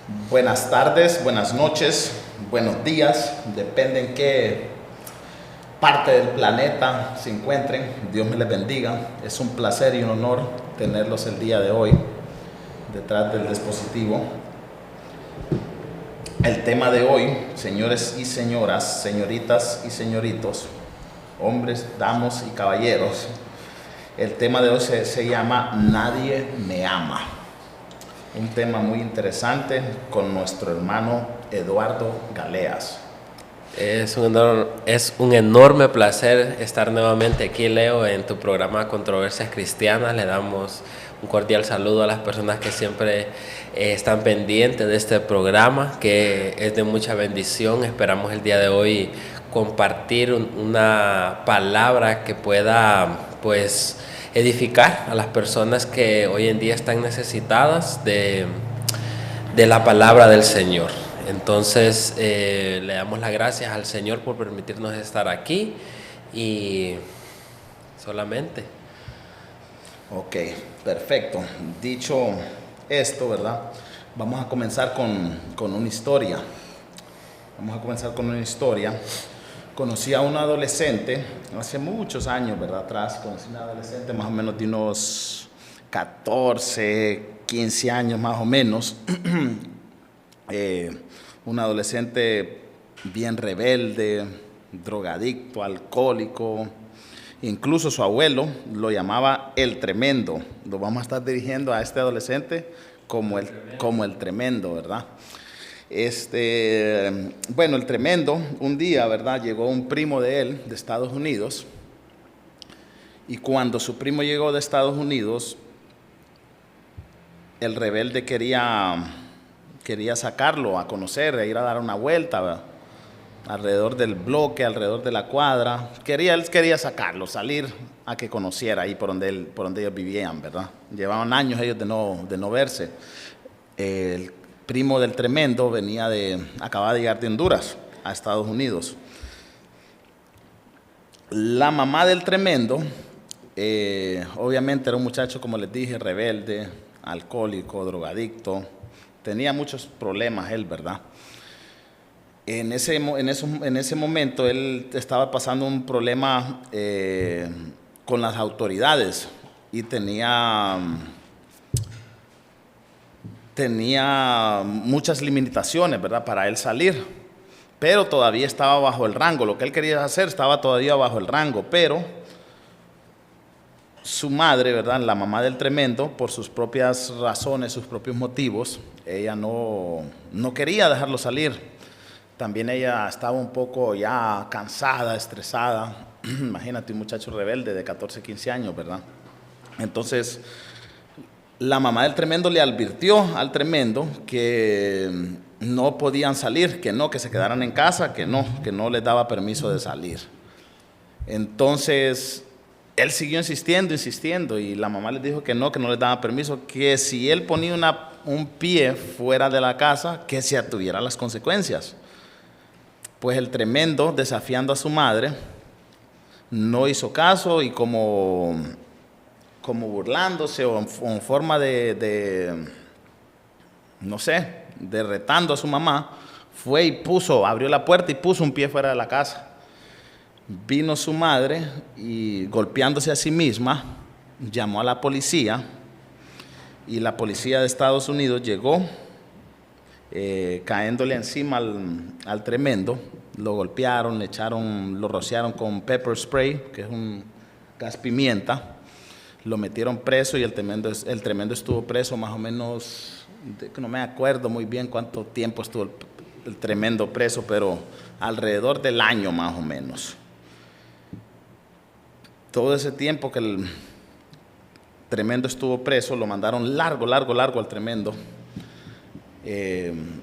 Buenas tardes, buenas noches, buenos días, depende en qué parte del planeta se encuentren. Dios me les bendiga. Es un placer y un honor tenerlos el día de hoy detrás del dispositivo. El tema de hoy, señores y señoras, señoritas y señoritos, hombres, damas y caballeros, el tema de hoy se llama Nadie me ama. Un tema muy interesante con nuestro hermano Eduardo Galeas. Es un enorme placer estar nuevamente aquí, Leo, en tu programa Controversias Cristianas. Le damos un cordial saludo a las personas que siempre están pendientes de este programa, que es de mucha bendición. Esperamos el día de hoy compartir una palabra que pueda, pues, edificar a las personas que hoy en día están necesitadas de la palabra del Señor. Entonces le damos las gracias al Señor por permitirnos estar aquí y solamente. Ok, perfecto. Dicho esto, ¿verdad? Vamos a comenzar con una historia. Conocí a un adolescente hace muchos años, ¿verdad? Atrás, conocí a un adolescente más o menos de unos 14, 15 años más o menos. Un adolescente bien rebelde, drogadicto, alcohólico. Incluso su abuelo lo llamaba el Tremendo. Lo vamos a estar dirigiendo a este adolescente como el Tremendo, ¿verdad? Bueno, el Tremendo, un día, ¿verdad? Llegó un primo de él, de Estados Unidos, y cuando su primo llegó de Estados Unidos, el rebelde quería sacarlo a conocer, a ir a dar una vuelta, ¿verdad? Alrededor del bloque, alrededor de la cuadra. Él quería sacarlo, salir a que conociera ahí por donde ellos vivían, ¿verdad? Llevaban años ellos de no verse. El primo del Tremendo acababa de llegar de Honduras a Estados Unidos. La mamá del Tremendo, obviamente era un muchacho, como les dije, rebelde, alcohólico, drogadicto. Tenía muchos problemas él, ¿verdad? En ese momento él estaba pasando un problema con las autoridades y tenía muchas limitaciones, ¿verdad?, para él salir, pero todavía estaba bajo el rango. Lo que él quería hacer estaba todavía bajo el rango, pero su madre, ¿verdad?, la mamá del Tremendo, por sus propias razones, sus propios motivos, ella no quería dejarlo salir. También ella estaba un poco ya cansada, estresada. Imagínate, un muchacho rebelde de 14, 15 años, ¿verdad? Entonces, la mamá del Tremendo le advirtió al Tremendo que no podían salir, que se quedaran en casa, que no les daba permiso de salir. Entonces, él siguió insistiendo, y la mamá les dijo que no les daba permiso, que si él ponía un pie fuera de la casa, que se atuviera las consecuencias. Pues el Tremendo, desafiando a su madre, no hizo caso, y como burlándose o en forma no sé, de retando a su mamá, fue y abrió la puerta y puso un pie fuera de la casa. Vino su madre y, golpeándose a sí misma, llamó a la policía, y la policía de Estados Unidos llegó, caéndole encima al Tremendo. Lo golpearon, lo rociaron con pepper spray, que es un gas pimienta. Lo metieron preso, y el Tremendo estuvo preso más o menos, no me acuerdo muy bien cuánto tiempo estuvo el Tremendo preso, pero alrededor del año más o menos. Todo ese tiempo que el Tremendo estuvo preso, lo mandaron largo al Tremendo. En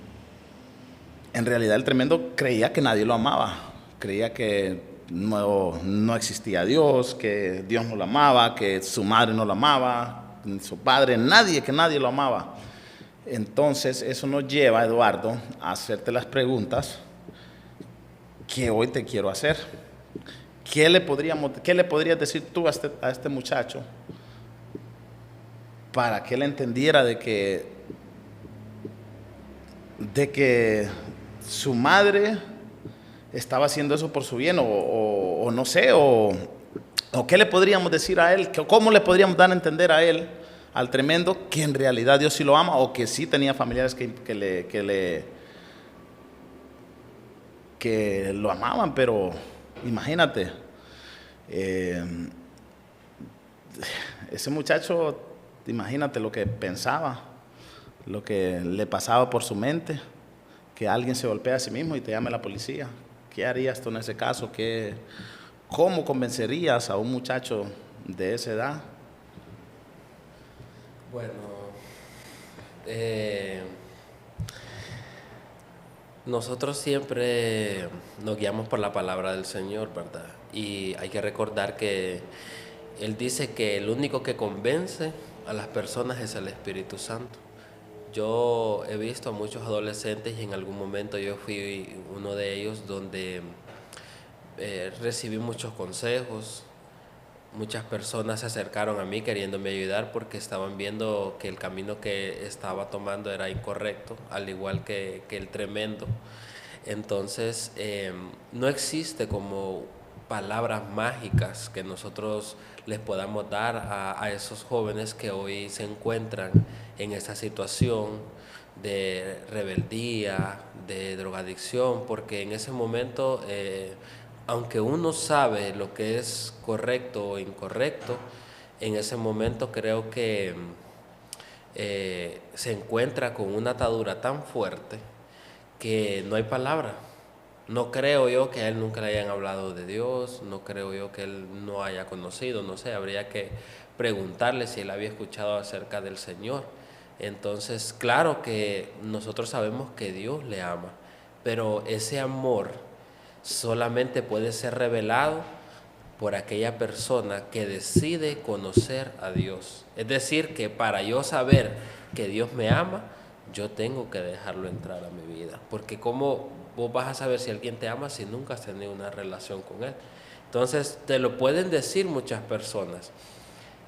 realidad el Tremendo creía que nadie lo amaba, creía que no existía Dios, que Dios no lo amaba, que su madre no lo amaba, su padre, que nadie lo amaba. Entonces eso nos lleva, Eduardo, a hacerte las preguntas que hoy te quiero hacer. ¿Qué le podrías decir tú a este muchacho para que él entendiera de que de que su madre estaba haciendo eso por su bien, o no sé, o qué le podríamos decir a él, cómo le podríamos dar a entender a él, al tremendo, que en realidad Dios sí lo ama, o que sí tenía familiares que lo amaban. Pero imagínate, ese muchacho, imagínate lo que pensaba, lo que le pasaba por su mente, que alguien se golpea a sí mismo y te llame la policía. ¿Qué harías tú en ese caso? ¿Cómo convencerías a un muchacho de esa edad? Bueno, nosotros siempre nos guiamos por la palabra del Señor, ¿verdad? Y hay que recordar que Él dice que el único que convence a las personas es el Espíritu Santo. Yo he visto a muchos adolescentes y en algún momento yo fui uno de ellos donde recibí muchos consejos. Muchas personas se acercaron a mí queriéndome ayudar porque estaban viendo que el camino que estaba tomando era incorrecto, al igual que el tremendo. Entonces, no existe como palabras mágicas que nosotros les podamos dar a esos jóvenes que hoy se encuentran en esa situación de rebeldía, de drogadicción, porque en ese momento, aunque uno sabe lo que es correcto o incorrecto, en ese momento creo que se encuentra con una atadura tan fuerte que no hay palabra. No creo yo que a él nunca le hayan hablado de Dios, no creo yo que él no haya conocido, no sé, habría que preguntarle si él había escuchado acerca del Señor. Entonces, claro que nosotros sabemos que Dios le ama, pero ese amor solamente puede ser revelado por aquella persona que decide conocer a Dios. Es decir, que para yo saber que Dios me ama, yo tengo que dejarlo entrar a mi vida. Porque ¿cómo vos vas a saber si alguien te ama si nunca has tenido una relación con él? Entonces, te lo pueden decir muchas personas,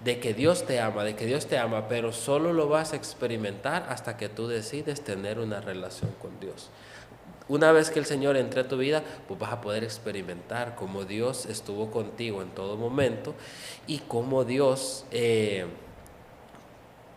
de que Dios te ama, de que Dios te ama, pero solo lo vas a experimentar hasta que tú decides tener una relación con Dios. Una vez que el Señor entre a tu vida, pues vas a poder experimentar cómo Dios estuvo contigo en todo momento y cómo Dios,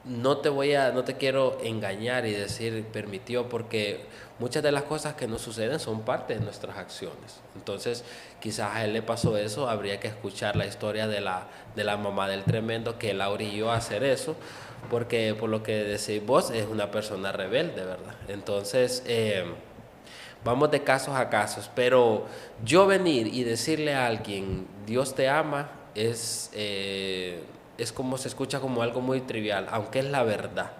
no te quiero engañar y decir permitió, porque muchas de las cosas que nos suceden son parte de nuestras acciones. Entonces, quizás a él le pasó eso, habría que escuchar la historia de la mamá del tremendo que la orilló a hacer eso, porque por lo que decís vos, es una persona rebelde, ¿verdad? Entonces, vamos de casos a casos, pero yo venir y decirle a alguien, Dios te ama, es como se escucha como algo muy trivial, aunque es la verdad.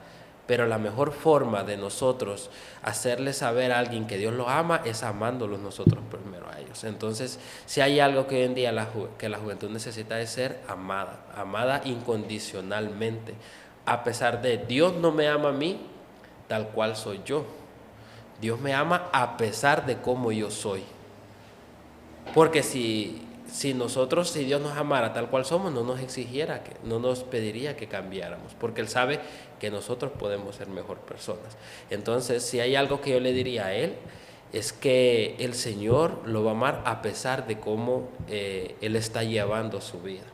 Pero la mejor forma de nosotros hacerle saber a alguien que Dios lo ama es amándolos nosotros primero a ellos. Entonces, si hay algo que hoy en día que la juventud necesita es ser amada, amada incondicionalmente. A pesar de Dios no me ama a mí tal cual soy yo. Dios me ama a pesar de cómo yo soy. Porque si Dios nos amara tal cual somos, no nos exigiera, no nos pediría que cambiáramos, porque Él sabe que nosotros podemos ser mejor personas. Entonces, si hay algo que yo le diría a Él, es que el Señor lo va a amar a pesar de cómo Él está llevando su vida.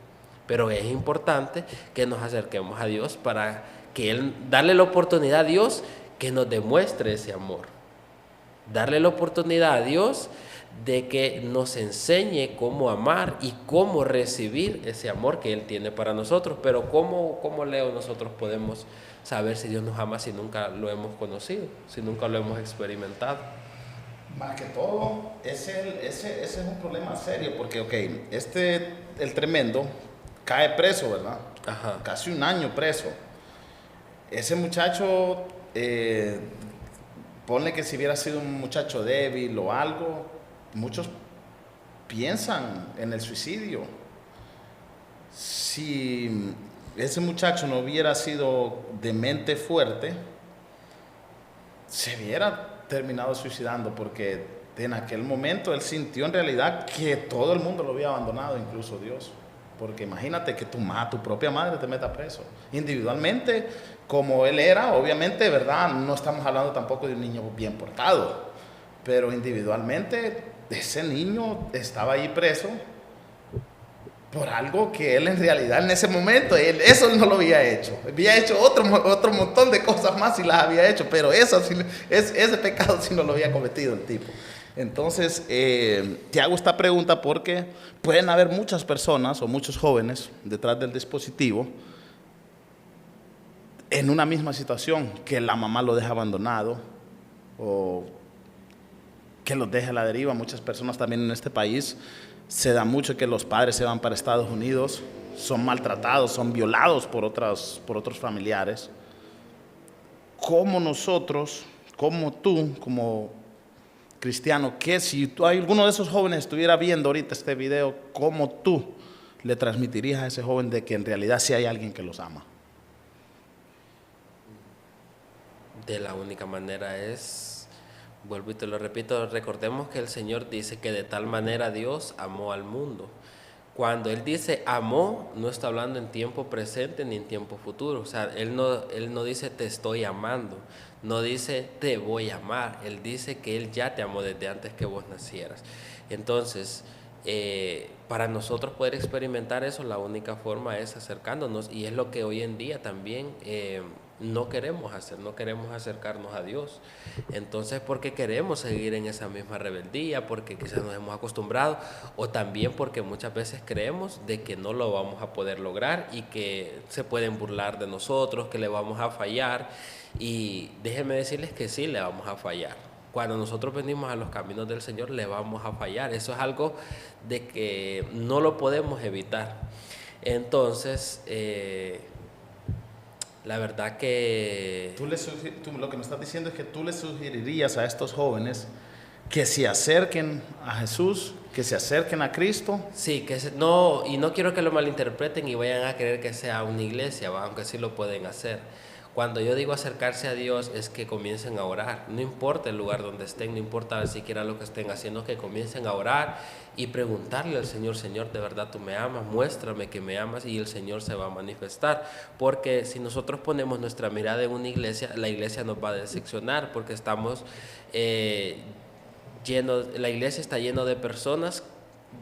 Pero es importante que nos acerquemos a Dios para que Él, darle la oportunidad a Dios que nos demuestre ese amor. Darle la oportunidad a Dios de que nos enseñe cómo amar y cómo recibir ese amor que Él tiene para nosotros. Pero ¿cómo Leo, nosotros podemos saber si Dios nos ama si nunca lo hemos conocido, si nunca lo hemos experimentado? Más que todo, ese es un problema serio, porque, el tremendo cae preso, ¿verdad? Ajá. Casi un año preso. Ese muchacho, ponle que si hubiera sido un muchacho débil o algo, muchos piensan en el suicidio. Si ese muchacho no hubiera sido de mente fuerte, se hubiera terminado suicidando, porque en aquel momento él sintió en realidad que todo el mundo lo había abandonado, incluso Dios. porque imagínate que tu propia madre te meta preso. Individualmente, como él era, obviamente, ¿verdad? No estamos hablando tampoco de un niño bien portado, pero individualmente ese niño estaba ahí preso por algo que él en realidad en ese momento, eso no lo había hecho. Había hecho otro montón de cosas más y las había hecho, pero ese pecado sí no lo había cometido el tipo. Entonces, te hago esta pregunta porque pueden haber muchas personas o muchos jóvenes detrás del dispositivo en una misma situación, que la mamá lo deja abandonado o que los deja a la deriva. Muchas personas también en este país se da mucho que los padres se van para Estados Unidos, son maltratados, son violados por otros familiares. ¿Cómo nosotros, como tú, como cristiano, que si alguno de esos jóvenes estuviera viendo ahorita este video, cómo tú le transmitirías a ese joven de que en realidad sí hay alguien que los ama? De la única manera es, vuelvo y te lo repito, recordemos que el Señor dice que de tal manera Dios amó al mundo. Cuando Él dice amó, no está hablando en tiempo presente ni en tiempo futuro. O sea, Él no dice te estoy amando, no dice te voy a amar. Él dice que Él ya te amó desde antes que vos nacieras. Entonces, para nosotros poder experimentar eso, la única forma es acercándonos, y es lo que hoy en día también no queremos hacer, no queremos acercarnos a Dios. Entonces, porque queremos seguir en esa misma rebeldía, porque quizás nos hemos acostumbrado, o también porque muchas veces creemos de que no lo vamos a poder lograr y que se pueden burlar de nosotros, que le vamos a fallar. Y déjenme decirles que sí le vamos a fallar. Cuando nosotros venimos a los caminos del Señor, le vamos a fallar. Eso es algo de que no lo podemos evitar. Entonces, la verdad que... Tú lo que me estás diciendo es que tú le sugerirías a estos jóvenes que se acerquen a Jesús, que se acerquen a Cristo. Sí, no, y no quiero que lo malinterpreten y vayan a creer que sea una iglesia, aunque sí lo pueden hacer. Cuando yo digo acercarse a Dios es que comiencen a orar, no importa el lugar donde estén, no importa siquiera lo que estén haciendo, que comiencen a orar y preguntarle al Señor, Señor, ¿de verdad tú me amas? Muéstrame que me amas, y el Señor se va a manifestar. Porque si nosotros ponemos nuestra mirada en una iglesia, la iglesia nos va a decepcionar, porque estamos la iglesia está llena de personas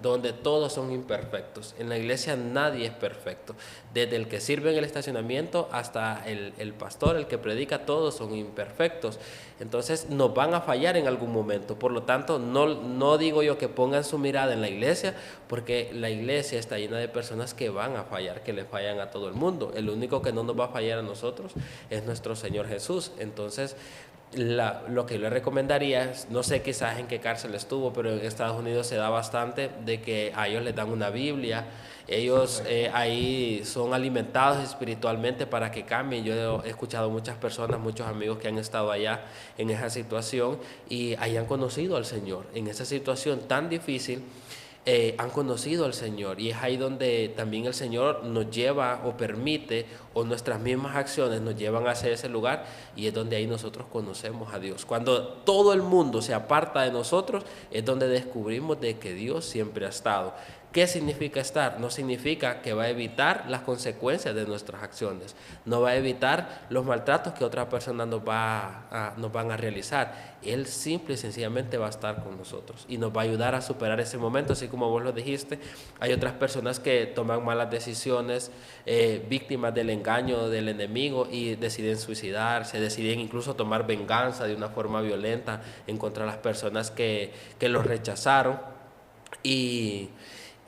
donde todos son imperfectos. En la iglesia nadie es perfecto. Desde el que sirve en el estacionamiento hasta el pastor, el que predica, todos son imperfectos. Entonces nos van a fallar en algún momento. Por lo tanto, no digo yo que pongan su mirada en la iglesia, porque la iglesia está llena de personas que van a fallar, que le fallan a todo el mundo. El único que no nos va a fallar a nosotros es nuestro Señor Jesús. Entonces, lo que yo le recomendaría, no sé quizás en qué cárcel estuvo, pero en Estados Unidos se da bastante de que a ellos les dan una Biblia, ellos ahí son alimentados espiritualmente para que cambien. Yo he escuchado muchas personas, muchos amigos que han estado allá en esa situación y hayan conocido al Señor en esa situación tan difícil. Han conocido al Señor, y es ahí donde también el Señor nos lleva o permite, o nuestras mismas acciones nos llevan hacia ese lugar, y es donde ahí nosotros conocemos a Dios. Cuando todo el mundo se aparta de nosotros es donde descubrimos de que Dios siempre ha estado. ¿Qué significa estar? No significa que va a evitar las consecuencias de nuestras acciones, no va a evitar los maltratos que otras personas nos van a realizar. Él simple y sencillamente va a estar con nosotros y nos va a ayudar a superar ese momento. Así como vos lo dijiste, hay otras personas que toman malas decisiones, víctimas del engaño del enemigo, y deciden suicidarse, deciden incluso tomar venganza de una forma violenta en contra de las personas que los rechazaron.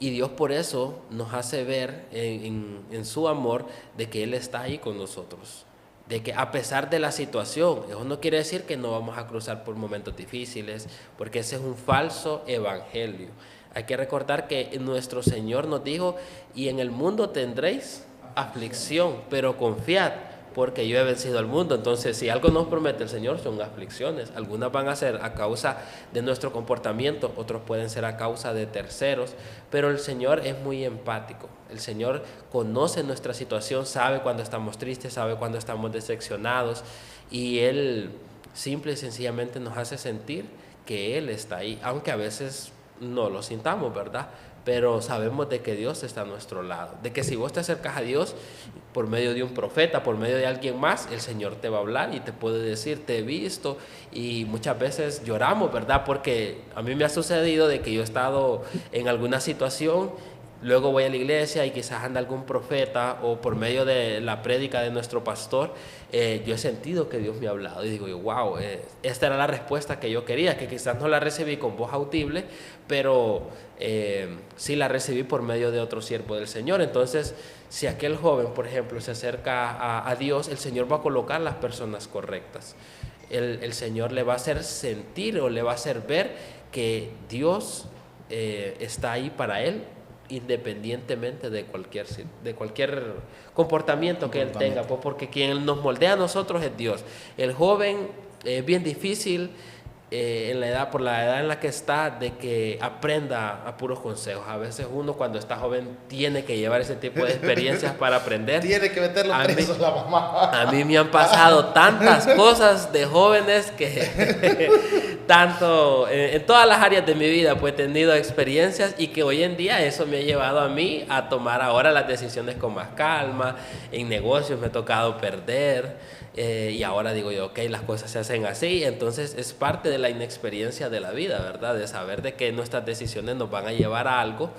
Y Dios por eso nos hace ver en su amor de que Él está ahí con nosotros, de que a pesar de la situación, eso no quiere decir que no vamos a cruzar por momentos difíciles, porque ese es un falso evangelio. Hay que recordar que nuestro Señor nos dijo: y en el mundo tendréis aflicción, pero confiad, porque yo he vencido al mundo. Entonces, si algo nos promete el Señor, son aflicciones. Algunas van a ser a causa de nuestro comportamiento, otros pueden ser a causa de terceros, pero el Señor es muy empático. El Señor conoce nuestra situación, sabe cuando estamos tristes, sabe cuando estamos decepcionados, y Él simple y sencillamente nos hace sentir que Él está ahí, aunque a veces no lo sintamos, ¿verdad? pero sabemos de que Dios está a nuestro lado, de que si vos te acercas a Dios por medio de un profeta, por medio de alguien más, el Señor te va a hablar y te puede decir, te he visto, y muchas veces lloramos, ¿verdad? Porque a mí me ha sucedido de que yo he estado en alguna situación, luego voy a la iglesia y quizás anda algún profeta o por medio de la prédica de nuestro pastor, yo he sentido que Dios me ha hablado y digo, wow, esta era la respuesta que yo quería, que quizás no la recibí con voz audible, pero sí la recibí por medio de otro siervo del Señor. Entonces, si aquel joven, por ejemplo, se acerca a Dios, el Señor va a colocar las personas correctas. El Señor le va a hacer sentir o le va a hacer ver que Dios está ahí para él, independientemente de cualquier comportamiento que él tenga, pues porque quien nos moldea a nosotros es Dios. El joven es bien difícil por la edad en la que está, de que aprenda a puros consejos. A veces uno cuando está joven tiene que llevar ese tipo de experiencias para aprender. Tiene que meterlo preso la mamá. A mí me han pasado tantas cosas de jóvenes que tanto en todas las áreas de mi vida pues he tenido experiencias, y que hoy en día eso me ha llevado a mí a tomar ahora las decisiones con más calma. En negocios me ha tocado perder. Y ahora digo yo, ok, las cosas se hacen así. Entonces es parte de la inexperiencia de la vida, ¿verdad? De saber de que nuestras decisiones nos van a llevar a algo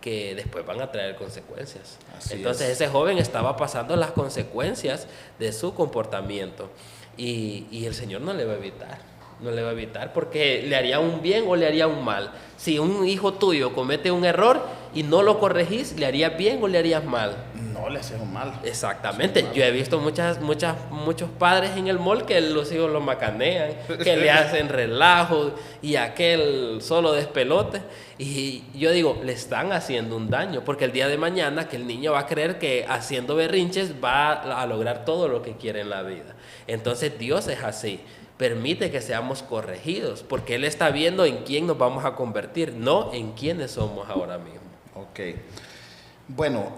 que después van a traer consecuencias. Entonces ese joven estaba pasando las consecuencias de su comportamiento, y el Señor no le va a evitar. No le va a evitar, porque le haría un bien o le haría un mal. Si un hijo tuyo comete un error y no lo corregís, ¿le harías bien o le harías mal? No, le haces un mal. Exactamente. Yo he visto muchos padres en el mall que los hijos lo macanean, que le hacen relajo, y aquel solo despelote. Y yo digo, le están haciendo un daño, porque el día de mañana que el niño va a creer que haciendo berrinches va a lograr todo lo que quiere en la vida. Entonces Dios es así. Permite que seamos corregidos, porque Él está viendo en quién nos vamos a convertir, no en quiénes somos ahora mismo. Ok. Bueno,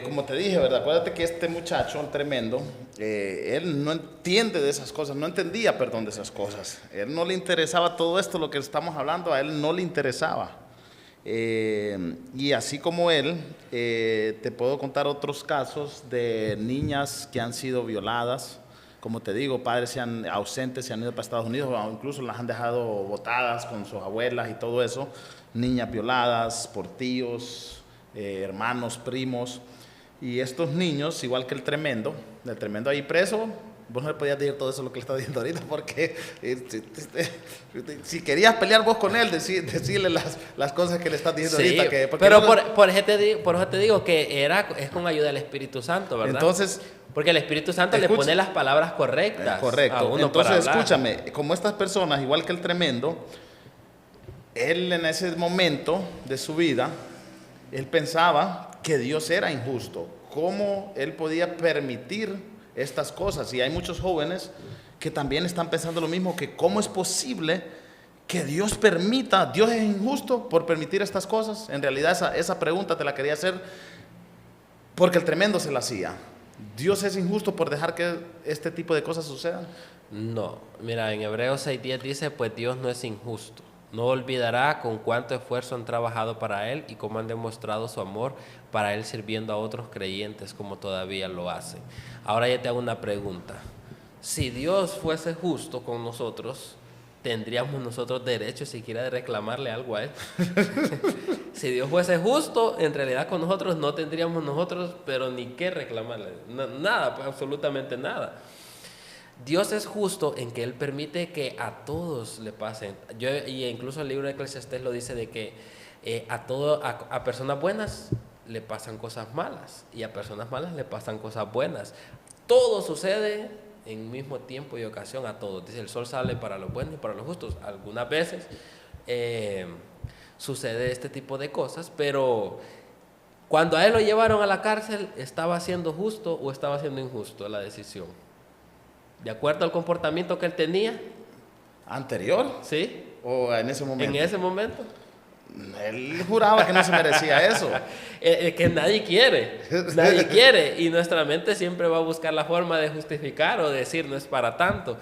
como te dije, ¿verdad? Acuérdate que este muchacho, el tremendo, él no entiende de esas cosas, no entendía, perdón, de esas cosas. Él no le interesaba todo esto, lo que estamos hablando, a él no le interesaba. Y así como él, te puedo contar otros casos de niñas que han sido violadas. Como te digo, padres se han ausentes, se han ido para Estados Unidos, o incluso las han dejado botadas con sus abuelas y todo eso. Niñas violadas por tíos, hermanos, primos. Y estos niños, igual que el tremendo ahí preso, vos no le podías decir todo eso lo que le está diciendo ahorita, porque si querías pelear vos con él, decirle las cosas que le estás diciendo ahorita. Pero por eso te digo que es con ayuda del Espíritu Santo, ¿verdad? Entonces, porque el Espíritu Santo le pone las palabras correctas. Correcto. A uno. Entonces, escúchame, como estas personas, igual que el tremendo, él en ese momento de su vida, él pensaba que Dios era injusto. ¿Cómo él podía permitir estas cosas? Y hay muchos jóvenes que también están pensando lo mismo, que cómo es posible que Dios permita, Dios es injusto por permitir estas cosas. En realidad esa pregunta te la quería hacer porque el tremendo se la hacía. ¿Dios es injusto por dejar que este tipo de cosas sucedan? No, mira, en Hebreos 6:10 dice, pues Dios no es injusto. No olvidará con cuánto esfuerzo han trabajado para Él y cómo han demostrado su amor para Él sirviendo a otros creyentes como todavía lo hacen. Ahora ya te hago una pregunta. Si Dios fuese justo con nosotros, ¿tendríamos nosotros derecho siquiera de reclamarle algo a Él? Si Dios fuese justo, en realidad con nosotros no tendríamos nosotros, pero ni qué reclamarle. Nada, pues absolutamente nada. Dios es justo en que Él permite que a todos le pasen. Y incluso el libro de Eclesiastés lo dice de que a personas buenas le pasan cosas malas y a personas malas le pasan cosas buenas. Todo sucede en mismo tiempo y ocasión a todos. Dice, el sol sale para los buenos y para los justos. Algunas veces sucede este tipo de cosas, pero cuando a él lo llevaron a la cárcel, ¿estaba siendo justo o estaba siendo injusto la decisión? ¿De acuerdo al comportamiento que él tenía? ¿Anterior? Sí. ¿O en ese momento? En ese momento. Él juraba que no se merecía eso. Que nadie quiere, y nuestra mente siempre va a buscar la forma de justificar o decir no es para tanto,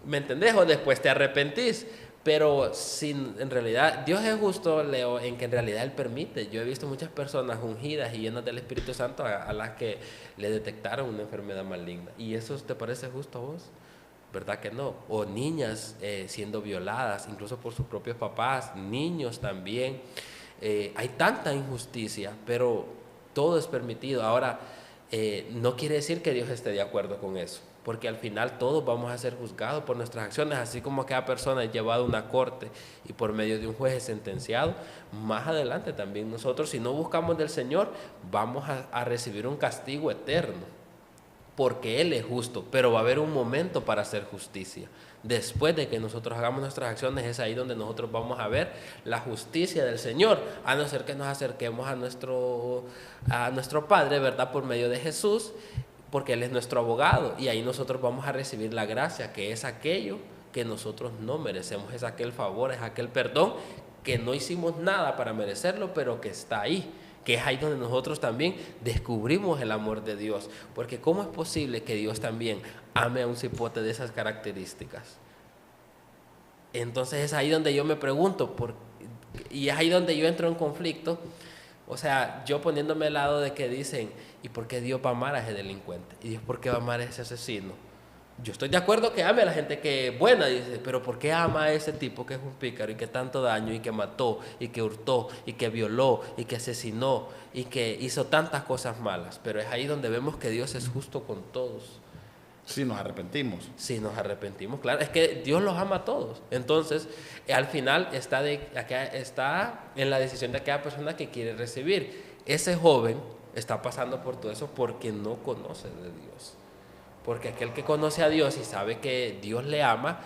¿me entendés? O después te arrepentís, Pero en realidad, Dios es justo, Leo, en que en realidad Él permite. Yo he visto muchas personas ungidas y llenas del Espíritu Santo a las que le detectaron una enfermedad maligna. ¿Y eso te parece justo a vos? ¿Verdad que no? O niñas siendo violadas, incluso por sus propios papás, niños también. Hay tanta injusticia, pero todo es permitido. Ahora, no quiere decir que Dios esté de acuerdo con eso, porque al final todos vamos a ser juzgados por nuestras acciones, así como cada persona es llevada a una corte y por medio de un juez es sentenciado. Más adelante también nosotros, si no buscamos del Señor, vamos a recibir un castigo eterno, porque Él es justo, pero va a haber un momento para hacer justicia. Después de que nosotros hagamos nuestras acciones, es ahí donde nosotros vamos a ver la justicia del Señor, a no ser que nos acerquemos a nuestro Padre, ¿verdad? Por medio de Jesús, porque Él es nuestro abogado, y ahí nosotros vamos a recibir la gracia, que es aquello que nosotros no merecemos, es aquel favor, es aquel perdón que no hicimos nada para merecerlo, pero que está ahí, que es ahí donde nosotros también descubrimos el amor de Dios. Porque ¿cómo es posible que Dios también ame a un cipote de esas características? Entonces es ahí donde yo me pregunto, y es ahí donde yo entro en conflicto. O sea, yo poniéndome al lado de que dicen, ¿y por qué Dios va a amar a ese delincuente? ¿Y Dios por qué va a amar a ese asesino? Yo estoy de acuerdo que ame a la gente que es buena, dice, pero ¿por qué ama a ese tipo que es un pícaro y que tanto daño y que mató y que hurtó y que violó y que asesinó y que hizo tantas cosas malas? Pero es ahí donde vemos que Dios es justo con todos. Si nos arrepentimos. Si nos arrepentimos, claro, es que Dios los ama a todos. Entonces, al final está en la decisión de aquella persona que quiere recibir. Ese joven está pasando por todo eso porque no conoce de Dios. Porque aquel que conoce a Dios y sabe que Dios le ama,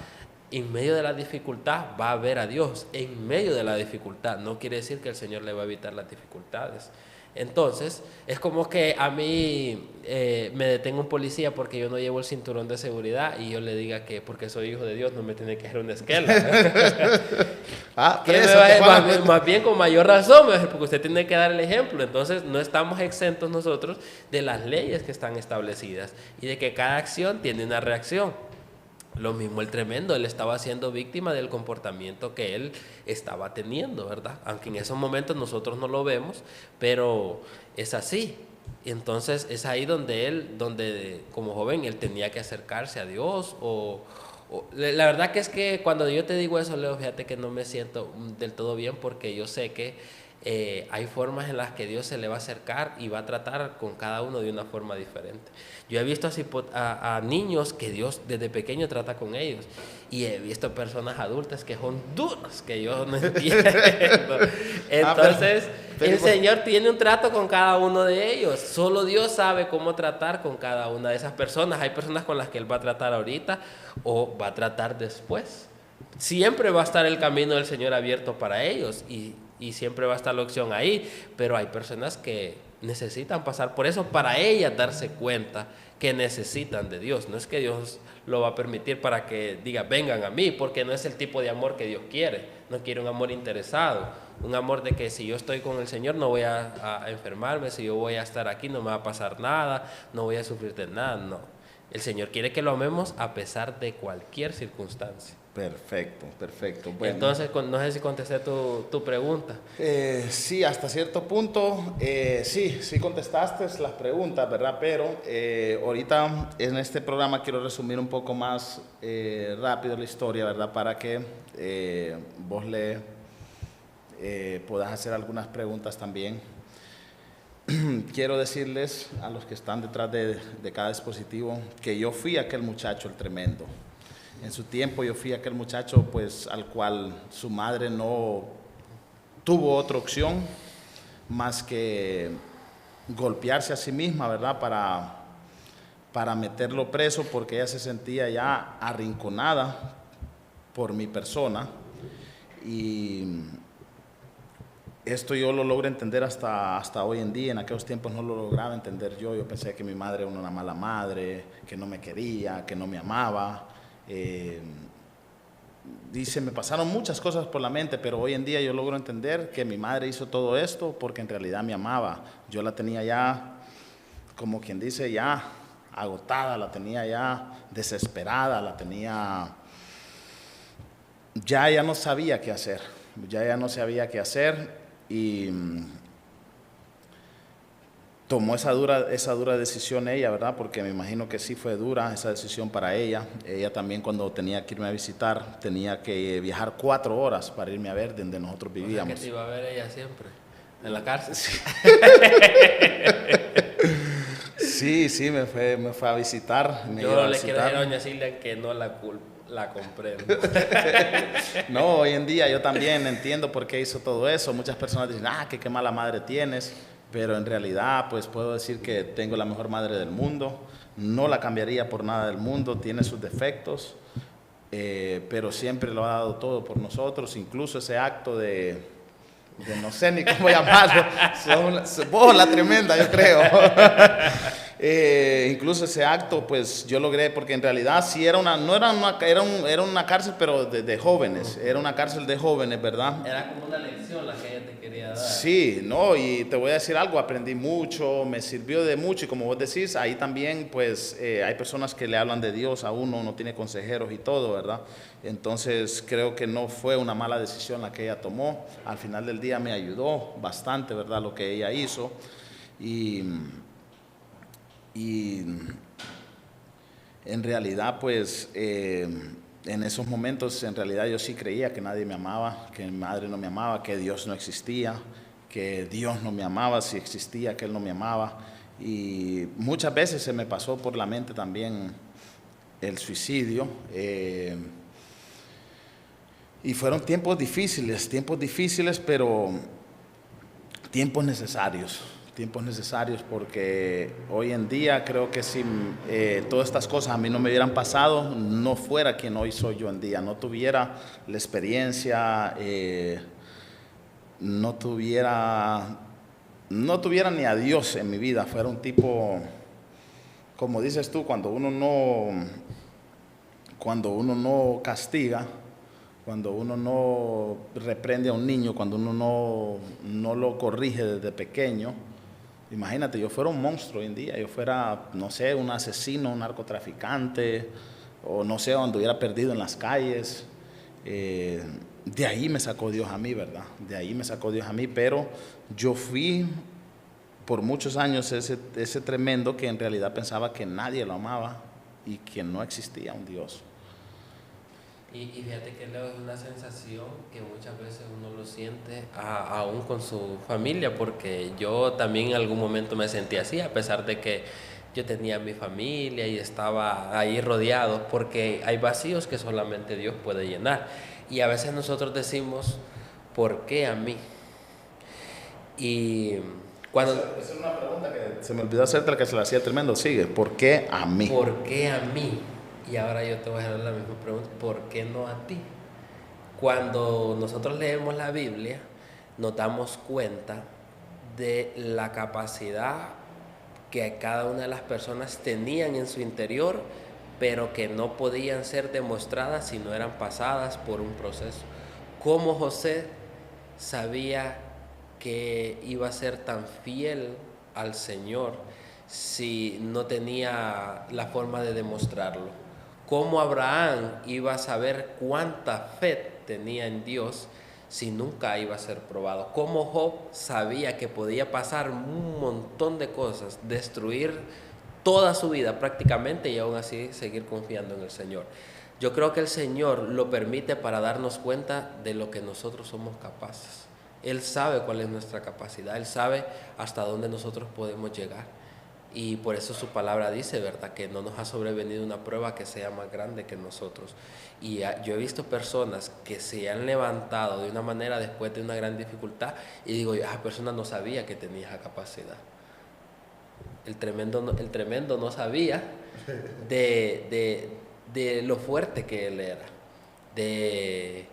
en medio de la dificultad va a ver a Dios. En medio de la dificultad. No quiere decir que el Señor le va a evitar las dificultades. Entonces, es como que a mí me detenga un policía porque yo no llevo el cinturón de seguridad y yo le diga que porque soy hijo de Dios no me tiene que dar una esquela. Más bien con mayor razón, porque usted tiene que dar el ejemplo. Entonces, no estamos exentos nosotros de las leyes que están establecidas y de que cada acción tiene una reacción. Lo mismo el tremendo, él estaba siendo víctima del comportamiento que él estaba teniendo, ¿verdad? Aunque en esos momentos nosotros no lo vemos, pero es así. Entonces es ahí donde como joven él tenía que acercarse a Dios la verdad que es que cuando yo te digo eso, Leo, fíjate que no me siento del todo bien porque yo sé que hay formas en las que Dios se le va a acercar y va a tratar con cada uno de una forma diferente. Yo he visto así a niños que Dios desde pequeño trata con ellos y he visto personas adultas que son duras, que yo no entiendo. Entonces el Señor tiene un trato con cada uno de ellos. Solo Dios sabe cómo tratar con cada una de esas personas. Hay personas con las que Él va a tratar ahorita o va a tratar después. Siempre va a estar el camino del Señor abierto para ellos y siempre va a estar la opción ahí, pero hay personas que necesitan pasar por eso para ellas darse cuenta que necesitan de Dios. No es que Dios lo va a permitir para que diga vengan a mí, porque no es el tipo de amor que Dios quiere. No quiere un amor interesado, un amor de que si yo estoy con el Señor no voy a enfermarme, si yo voy a estar aquí no me va a pasar nada, no voy a sufrir de nada, no. El Señor quiere que lo amemos a pesar de cualquier circunstancia. Perfecto, perfecto. Bueno, entonces, no sé si contesté tu pregunta. Sí, hasta cierto punto, sí contestaste las preguntas, ¿verdad? Pero ahorita en este programa quiero resumir un poco más rápido la historia, ¿verdad? Para que vos puedas hacer algunas preguntas también. Quiero decirles a los que están detrás de cada dispositivo que yo fui aquel muchacho, el tremendo. En su tiempo yo fui aquel muchacho pues al cual su madre no tuvo otra opción más que golpearse a sí misma, ¿verdad? Para meterlo preso porque ella se sentía ya arrinconada por mi persona. Y esto yo lo logro entender hasta hoy en día. En aquellos tiempos no lo lograba entender yo. Yo pensé que mi madre era una mala madre, que no me quería, que no me amaba. Dice, me pasaron muchas cosas por la mente, pero hoy en día yo logro entender que mi madre hizo todo esto porque en realidad me amaba. Yo la tenía ya, como quien dice, ya agotada, la tenía ya desesperada, la tenía ya ella no sabía qué hacer, y tomó esa dura decisión ella, ¿verdad? Porque me imagino que sí fue dura esa decisión para ella. Ella también, cuando tenía que irme a visitar, tenía que viajar 4 horas para irme a ver donde nosotros vivíamos. O sea, que te iba a ver ella siempre, en la cárcel. Sí, me fue a visitar. Yo le quiero decir a doña Silvia que no la comprendo. No, hoy en día yo también entiendo por qué hizo todo eso. Muchas personas dicen, que qué mala madre tienes. Pero en realidad, pues puedo decir que tengo la mejor madre del mundo. No la cambiaría por nada del mundo. Tiene sus defectos, pero siempre lo ha dado todo por nosotros. Incluso ese acto de no sé ni cómo llamarlo. Vos la tremenda, yo creo. Incluso ese acto, pues yo logré, porque en realidad sí era una cárcel, pero de jóvenes. Era una cárcel de jóvenes, ¿verdad? Era como una lección la que ella te quería dar. Sí, no, y te voy a decir algo, aprendí mucho, me sirvió de mucho, y como vos decís, ahí también, pues, hay personas que le hablan de Dios a uno tiene consejeros y todo, ¿verdad? Entonces, creo que no fue una mala decisión la que ella tomó. Al final del día me ayudó bastante, ¿verdad?, lo que ella hizo. Y en realidad, pues, en esos momentos, en realidad yo sí creía que nadie me amaba, que mi madre no me amaba, que Dios no existía, que Dios no me amaba, si existía, que Él no me amaba. Y muchas veces se me pasó por la mente también el suicidio. Y fueron tiempos difíciles, pero tiempos necesarios, porque hoy en día creo que si todas estas cosas a mí no me hubieran pasado, no fuera quien hoy soy yo en día, no tuviera la experiencia, no tuviera ni a Dios en mi vida. Fuera un tipo, como dices tú, cuando uno no castiga, cuando uno no reprende a un niño, cuando uno no lo corrige desde pequeño. Imagínate, yo fuera un monstruo hoy en día, yo fuera, no sé, un asesino, un narcotraficante, o no sé, anduviera perdido en las calles. De ahí me sacó Dios a mí, ¿verdad? De ahí me sacó Dios a mí, pero yo fui por muchos años ese tremendo que en realidad pensaba que nadie lo amaba y que no existía un Dios. Y fíjate que Leo, es una sensación que muchas veces uno lo siente aún con su familia, porque yo también en algún momento me sentí así, a pesar de que yo tenía mi familia y estaba ahí rodeado, porque hay vacíos que solamente Dios puede llenar. Y a veces nosotros decimos, ¿por qué a mí? Y cuando... Esa es una pregunta que se me olvidó hacerte, la que se la hacía tremendo. Sigue, ¿por qué a mí? ¿Por qué a mí? Y ahora yo te voy a hacer la misma pregunta, ¿por qué no a ti? Cuando nosotros leemos la Biblia, nos damos cuenta de la capacidad que cada una de las personas tenían en su interior, pero que no podían ser demostradas si no eran pasadas por un proceso. ¿Cómo José sabía que iba a ser tan fiel al Señor si no tenía la forma de demostrarlo? ¿Cómo Abraham iba a saber cuánta fe tenía en Dios si nunca iba a ser probado? ¿Cómo Job sabía que podía pasar un montón de cosas, destruir toda su vida prácticamente y aún así seguir confiando en el Señor? Yo creo que el Señor lo permite para darnos cuenta de lo que nosotros somos capaces. Él sabe cuál es nuestra capacidad, Él sabe hasta dónde nosotros podemos llegar. Y por eso su palabra dice, ¿verdad?, que no nos ha sobrevenido una prueba que sea más grande que nosotros. Y yo he visto personas que se han levantado de una manera después de una gran dificultad y digo, esa persona no sabía que tenía esa capacidad. El tremendo no sabía de lo fuerte que él era, de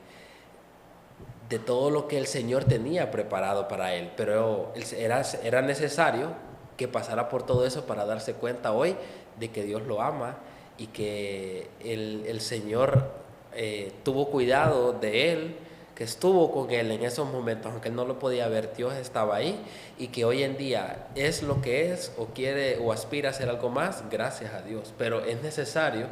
todo lo que el Señor tenía preparado para él, pero era necesario que pasara por todo eso para darse cuenta hoy de que Dios lo ama y que el Señor tuvo cuidado de él, que estuvo con él en esos momentos, aunque él no lo podía ver, Dios estaba ahí, y que hoy en día es lo que es, o quiere o aspira a ser algo más, gracias a Dios. Pero es necesario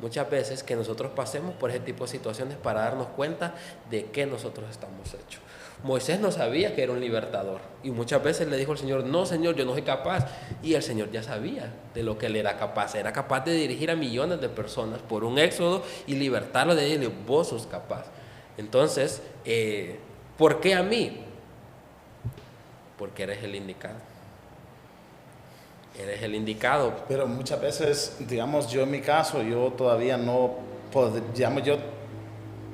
muchas veces que nosotros pasemos por ese tipo de situaciones para darnos cuenta de qué nosotros estamos hechos. Moisés no sabía que era un libertador y muchas veces le dijo al Señor, no Señor, yo no soy capaz, y el Señor ya sabía de lo que él era capaz de dirigir a millones de personas por un éxodo y libertarlo de él, vos sos capaz. Entonces, ¿por qué a mí? Porque eres el indicado. Eres el indicado. Pero muchas veces, digamos, yo en mi caso, yo todavía no, digamos,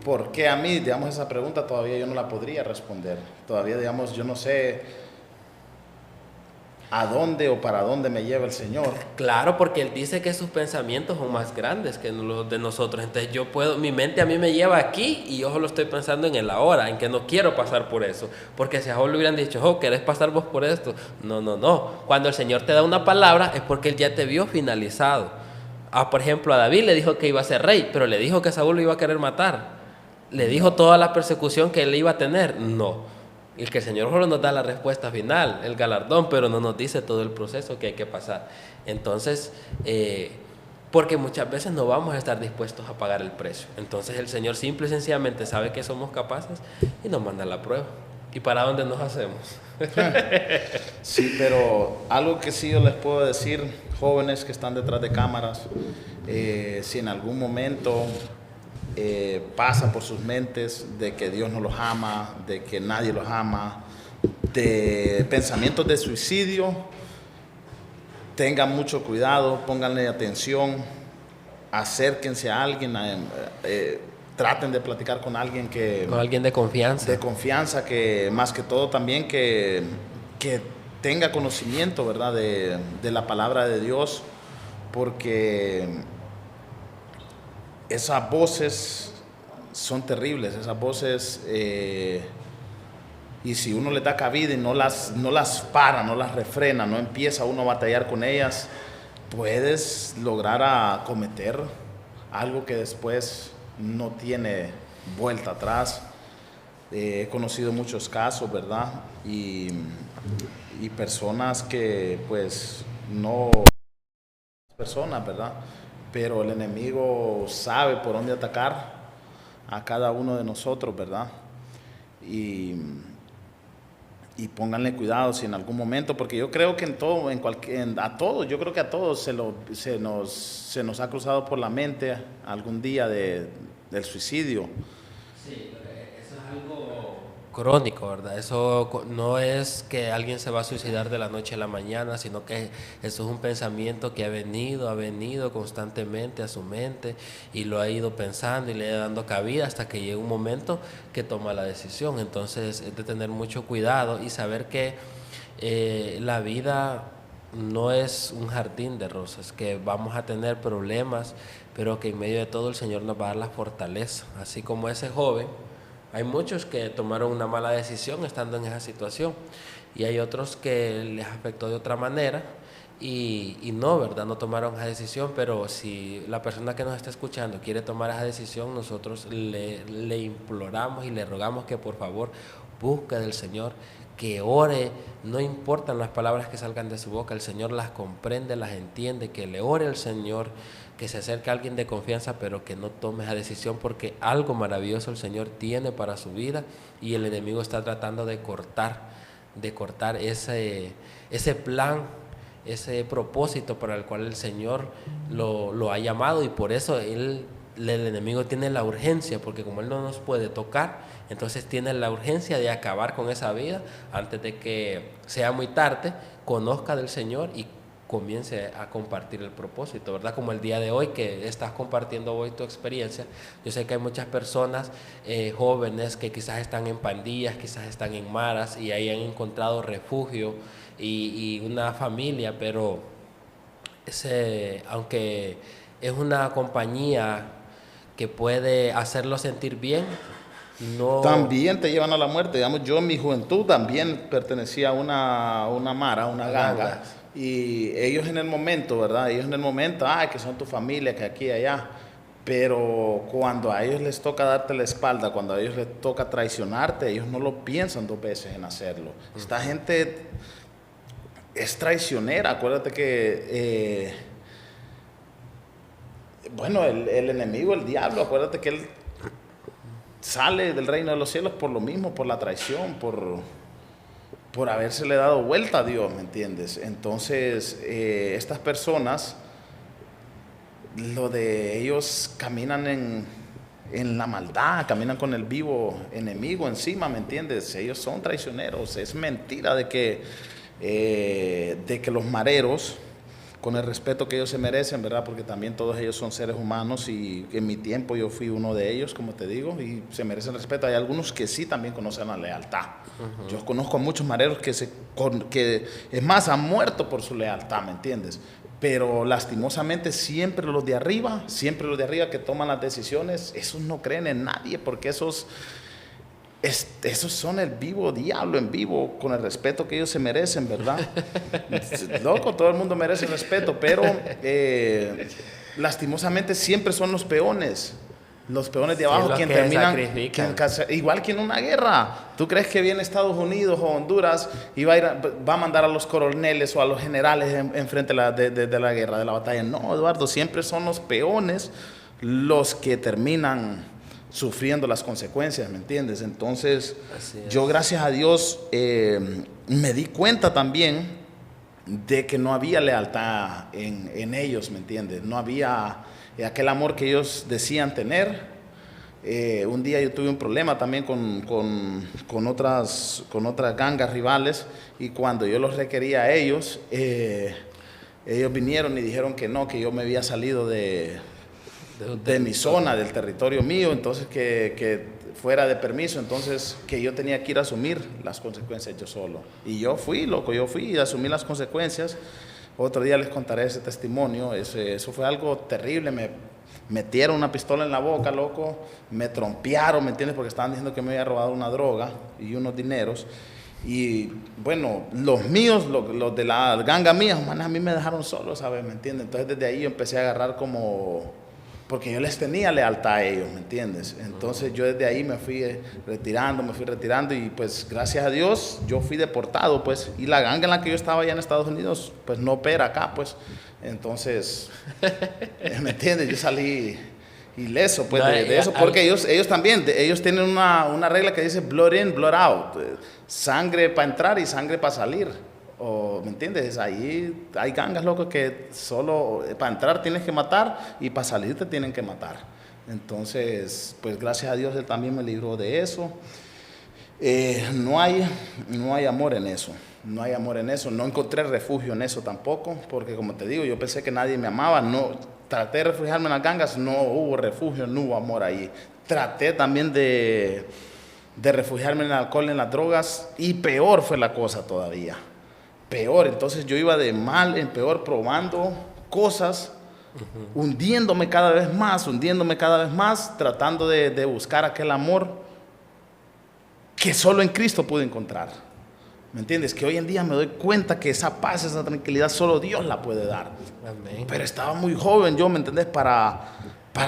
¿por qué a mí? Digamos, esa pregunta todavía yo no la podría responder. Todavía, digamos, yo no sé a dónde o para dónde me lleva el Señor. Claro, porque Él dice que sus pensamientos son más grandes que los de nosotros. Entonces mi mente a mí me lleva aquí y yo solo estoy pensando en el ahora, en que no quiero pasar por eso. Porque si a vos le hubieran dicho, oh, ¿querés pasar vos por esto? No, no, no. Cuando el Señor te da una palabra es porque Él ya te vio finalizado. Por ejemplo, a David le dijo que iba a ser rey, pero le dijo que Saúl lo iba a querer matar. ¿Le dijo toda la persecución que él iba a tener? No. Y que el Señor solo nos da la respuesta final, el galardón, pero no nos dice todo el proceso que hay que pasar. Entonces, porque muchas veces no vamos a estar dispuestos a pagar el precio. Entonces el Señor simple y sencillamente sabe que somos capaces y nos manda la prueba. ¿Y para dónde nos hacemos? Sí, pero algo que sí yo les puedo decir, jóvenes que están detrás de cámaras, si en algún momento pasa por sus mentes de que Dios no los ama, de que nadie los ama, de pensamientos de suicidio, tengan mucho cuidado, pónganle atención, acérquense a alguien, traten de platicar con alguien Con alguien de confianza. de confianza, que más que todo también que tenga conocimiento, ¿verdad?, de la palabra de Dios, porque esas voces son terribles, esas voces, y si uno les da cabida y no las para, no las refrena, no empieza uno a batallar con ellas, puedes lograr a cometer algo que después no tiene vuelta atrás. He conocido muchos casos, ¿verdad? Y personas que pues no personas, ¿verdad? Pero el enemigo sabe por dónde atacar a cada uno de nosotros, ¿verdad? Y pónganle cuidado si en algún momento, porque yo creo que a todos, yo creo que a todos se nos ha cruzado por la mente algún día del suicidio. Sí, eso es algo crónico, ¿verdad? Eso no es que alguien se va a suicidar de la noche a la mañana, sino que eso es un pensamiento que ha venido constantemente a su mente y lo ha ido pensando y le ha ido dando cabida hasta que llega un momento que toma la decisión. Entonces es de tener mucho cuidado y saber que la vida no es un jardín de rosas, que vamos a tener problemas, pero que en medio de todo el Señor nos va a dar la fortaleza, así como ese joven. Hay muchos que tomaron una mala decisión estando en esa situación y hay otros que les afectó de otra manera y no, ¿verdad? No tomaron esa decisión, pero si la persona que nos está escuchando quiere tomar esa decisión, nosotros le imploramos y le rogamos que por favor busque del Señor, que ore, no importan las palabras que salgan de su boca, el Señor las comprende, las entiende, que le ore al Señor, que se acerque a alguien de confianza, pero que no tome esa decisión porque algo maravilloso el Señor tiene para su vida y el enemigo está tratando de cortar ese plan, ese propósito para el cual el Señor lo ha llamado, y por eso el enemigo tiene la urgencia, porque como él no nos puede tocar, entonces tiene la urgencia de acabar con esa vida antes de que sea muy tarde, conozca del Señor y comience a compartir el propósito, ¿verdad? Como el día de hoy que estás compartiendo hoy tu experiencia. Yo sé que hay muchas personas jóvenes que quizás están en pandillas, quizás están en maras y ahí han encontrado refugio y una familia, pero aunque es una compañía que puede hacerlo sentir bien, no... También te llevan a la muerte. Digamos, yo en mi juventud también pertenecía a una mara, una ganga. Y ellos en el momento, ¿verdad? Ellos en el momento, que son tu familia, que aquí y allá. Pero cuando a ellos les toca darte la espalda, cuando a ellos les toca traicionarte, ellos no lo piensan dos veces en hacerlo. Esta gente es traicionera. Acuérdate que Bueno, el enemigo, el diablo, acuérdate que él sale del reino de los cielos por lo mismo, por la traición, por habérsele dado vuelta a Dios, ¿me entiendes? Entonces, estas personas, lo de ellos caminan en la maldad, caminan con el vivo enemigo encima, ¿me entiendes? Ellos son traicioneros, es mentira de que los mareros, con el respeto que ellos se merecen, ¿verdad? Porque también todos ellos son seres humanos y en mi tiempo yo fui uno de ellos, como te digo, y se merecen respeto. Hay algunos que sí también conocen la lealtad. Yo conozco a muchos mareros que es más, han muerto por su lealtad, ¿me entiendes? Pero lastimosamente siempre los de arriba que toman las decisiones, esos no creen en nadie, porque esos son el vivo diablo en vivo, con el respeto que ellos se merecen, ¿verdad? Loco, todo el mundo merece respeto, pero lastimosamente siempre son los peones de abajo, quien terminan, igual que en una guerra. ¿Tú crees que viene Estados Unidos o Honduras y va a mandar a los coroneles o a los generales enfrente de la guerra, de la batalla? No, Eduardo, siempre son los peones los que terminan sufriendo las consecuencias, ¿me entiendes? Entonces, yo gracias a Dios me di cuenta también de que no había lealtad en ellos, ¿me entiendes? No había aquel amor que ellos decían tener. Un día yo tuve un problema también con otras gangas rivales, y cuando yo los requería a ellos, ellos vinieron y dijeron que no, que yo me había salido de mi zona, del territorio mío, entonces que fuera de permiso, entonces que yo tenía que ir a asumir las consecuencias yo solo. Y yo fui, loco, y asumí las consecuencias. Otro día les contaré ese testimonio. Eso fue algo terrible. Me metieron una pistola en la boca, loco, me trompearon, ¿me entiendes? Porque estaban diciendo que me había robado una droga y unos dineros. Y bueno, los míos, los de la ganga mía, man, a mí me dejaron solo, ¿sabes? ¿Me entiendes? Entonces desde ahí yo empecé a agarrar porque yo les tenía lealtad a ellos, ¿me entiendes? Entonces yo desde ahí me fui retirando, y pues gracias a Dios yo fui deportado, pues, y la ganga en la que yo estaba allá en Estados Unidos, pues no opera acá, pues. Entonces, ¿me entiendes? Yo salí ileso, pues, de eso, porque ellos también, ellos tienen una regla que dice blood in, blood out, sangre para entrar y sangre para salir. ¿Me entiendes? Ahí hay gangas, loco, que solo para entrar tienes que matar y para salir te tienen que matar. Entonces, pues gracias a Dios Él también me libró de eso. No hay amor en eso. No hay amor en eso. No encontré refugio en eso tampoco, porque como te digo, yo pensé que nadie me amaba. No, traté de refugiarme en las gangas, no hubo refugio, no hubo amor ahí. Traté también de refugiarme en el alcohol, en las drogas, y peor fue la cosa todavía. Peor, entonces yo iba de mal en peor, probando cosas, hundiéndome cada vez más, tratando de buscar aquel amor que solo en Cristo pude encontrar. ¿Me entiendes? Que hoy en día me doy cuenta que esa paz, esa tranquilidad, solo Dios la puede dar. Amén. Pero estaba muy joven yo, ¿me entendés? Para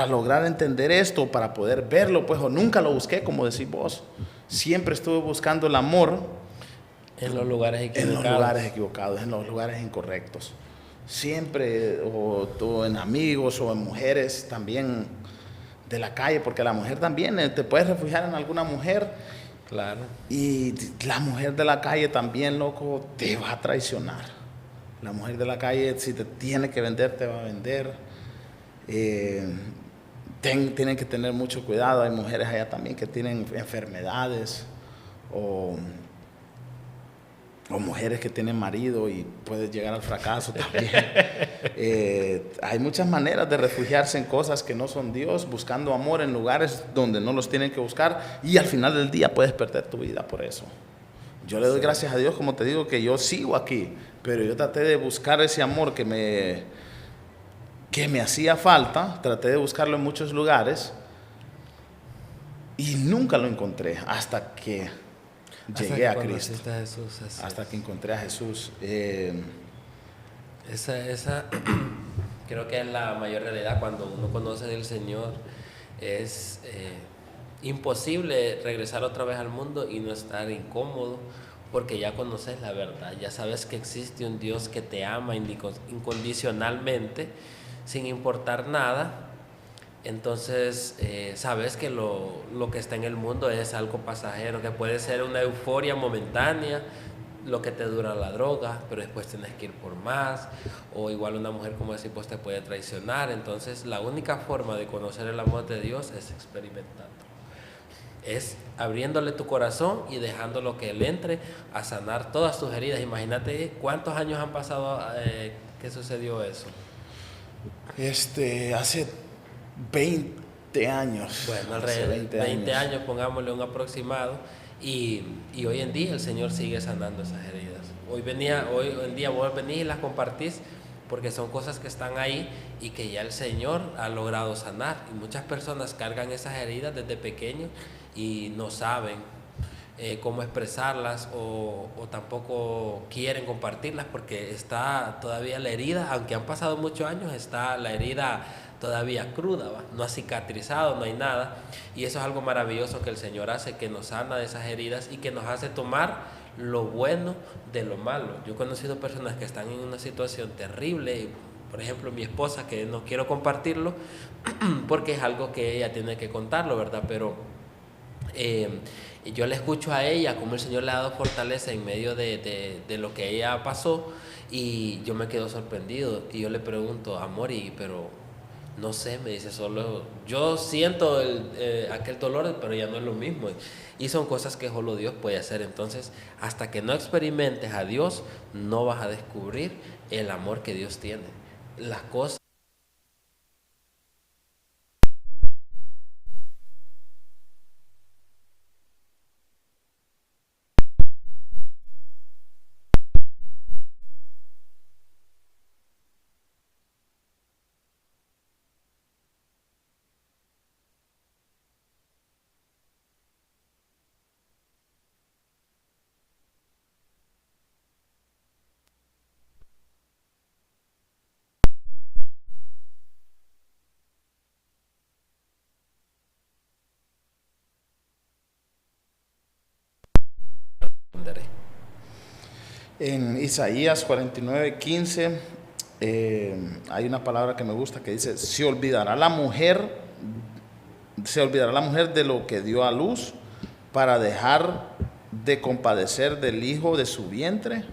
lograr entender esto, para poder verlo, pues, o nunca lo busqué, como decís vos. Siempre estuve buscando el amor en los lugares equivocados. En los lugares incorrectos. Siempre, o en amigos o en mujeres también de la calle, porque la mujer también, te puedes refugiar en alguna mujer. Claro. Y la mujer de la calle también, loco, te va a traicionar. La mujer de la calle, si te tiene que vender, te va a vender. Tienen que tener mucho cuidado. Hay mujeres allá también que tienen enfermedades, o mujeres que tienen marido y puedes llegar al fracaso también. Hay muchas maneras de refugiarse en cosas que no son Dios, buscando amor en lugares donde no los tienen que buscar, y al final del día puedes perder tu vida por eso. Yo le doy gracias a Dios, como te digo, que yo sigo aquí, pero yo traté de buscar ese amor que me hacía falta, traté de buscarlo en muchos lugares y nunca lo encontré hasta que llegué a Cristo, hasta que encontré a Jesús. Esa creo que es la mayor realidad. Cuando uno conoce del Señor, es imposible regresar otra vez al mundo y no estar incómodo, porque ya conoces la verdad, ya sabes que existe un Dios que te ama incondicionalmente, sin importar nada, Entonces, sabes que lo que está en el mundo es algo pasajero, que puede ser una euforia momentánea, lo que te dura la droga, pero después tienes que ir por más, o igual una mujer, como decís, pues te puede traicionar. Entonces, la única forma de conocer el amor de Dios es experimentando, es abriéndole tu corazón y dejándolo que Él entre a sanar todas tus heridas. Imagínate cuántos años han pasado que sucedió eso. Hace 20 años. Bueno, Hace alrededor de 20 años, pongámosle un aproximado, y hoy en día el Señor sigue sanando esas heridas. Hoy en día vos venís y las compartís porque son cosas que están ahí y que ya el Señor ha logrado sanar. Y muchas personas cargan esas heridas desde pequeños y no saben cómo expresarlas, o tampoco quieren compartirlas porque está todavía la herida, aunque han pasado muchos años, está la herida todavía cruda, ¿va? No ha cicatrizado, no hay nada, y eso es algo maravilloso que el Señor hace, que nos sana de esas heridas y que nos hace tomar lo bueno de lo malo. Yo he conocido personas que están en una situación terrible, por ejemplo mi esposa, que no quiero compartirlo porque es algo que ella tiene que contarlo, ¿verdad? Pero yo le escucho a ella cómo el Señor le ha dado fortaleza en medio de lo que ella pasó, y yo me quedo sorprendido y yo le pregunto, amor, pero no sé, me dice, solo yo siento aquel dolor, pero ya no es lo mismo. Y son cosas que solo Dios puede hacer. Entonces, hasta que no experimentes a Dios, no vas a descubrir el amor que Dios tiene. Las cosas responderé. En Isaías 49:15 hay una palabra que me gusta que dice: se olvidará la mujer de lo que dio a luz para dejar de compadecer del hijo de su vientre.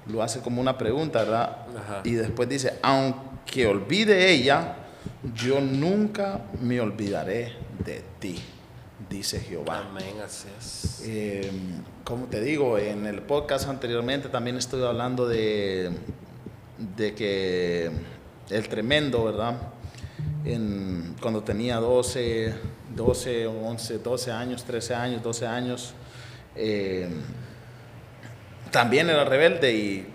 Lo hace como una pregunta, ¿verdad? Ajá. Y después dice: aunque olvide ella, yo nunca me olvidaré de ti, dice Jehová. Amén, así es. Como te digo, en el podcast anteriormente también estuve hablando de que el tremendo, ¿verdad? Cuando tenía 12, 11, 12 años, 13 años, 12 años, también era rebelde, y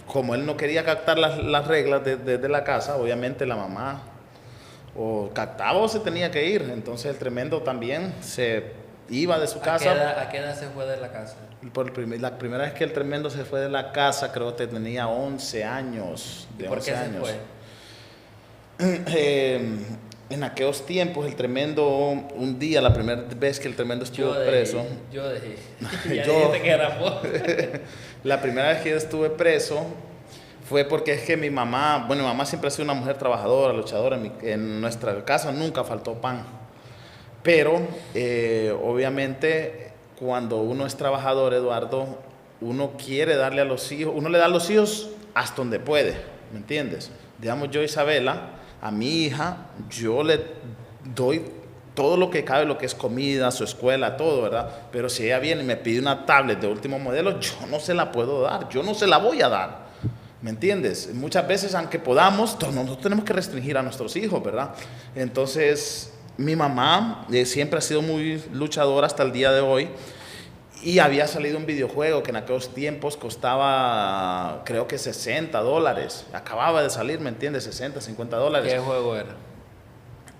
como él no quería captar las reglas de la casa, obviamente la mamá o captaba o se tenía que ir. Entonces el tremendo también se iba de su casa. ¿A qué edad se fue de la casa? La primera vez que el tremendo se fue de la casa, creo que tenía 11 años. ¿Y por qué se fue? En aquellos tiempos, el tremendo, un día, la primera vez que el tremendo estuvo preso. Yo dejé. Ya dijiste que era vos. La primera vez que yo estuve preso fue porque es que mi mamá siempre ha sido una mujer trabajadora, luchadora. En nuestra casa nunca faltó pan. Pero, obviamente, cuando uno es trabajador, Eduardo, uno quiere darle a los hijos, uno le da a los hijos hasta donde puede, ¿me entiendes? Digamos, yo, Isabela, a mi hija, yo le doy todo lo que cabe, lo que es comida, su escuela, todo, ¿verdad? Pero si ella viene y me pide una tablet de último modelo, yo no se la puedo dar, yo no se la voy a dar, ¿me entiendes? Muchas veces, aunque podamos, nosotros tenemos que restringir a nuestros hijos, ¿verdad? Entonces, mi mamá siempre ha sido muy luchadora hasta el día de hoy. Y había salido un videojuego que en aquellos tiempos costaba, creo que $60. Acababa de salir, ¿me entiendes? $60, $50. ¿Qué juego era?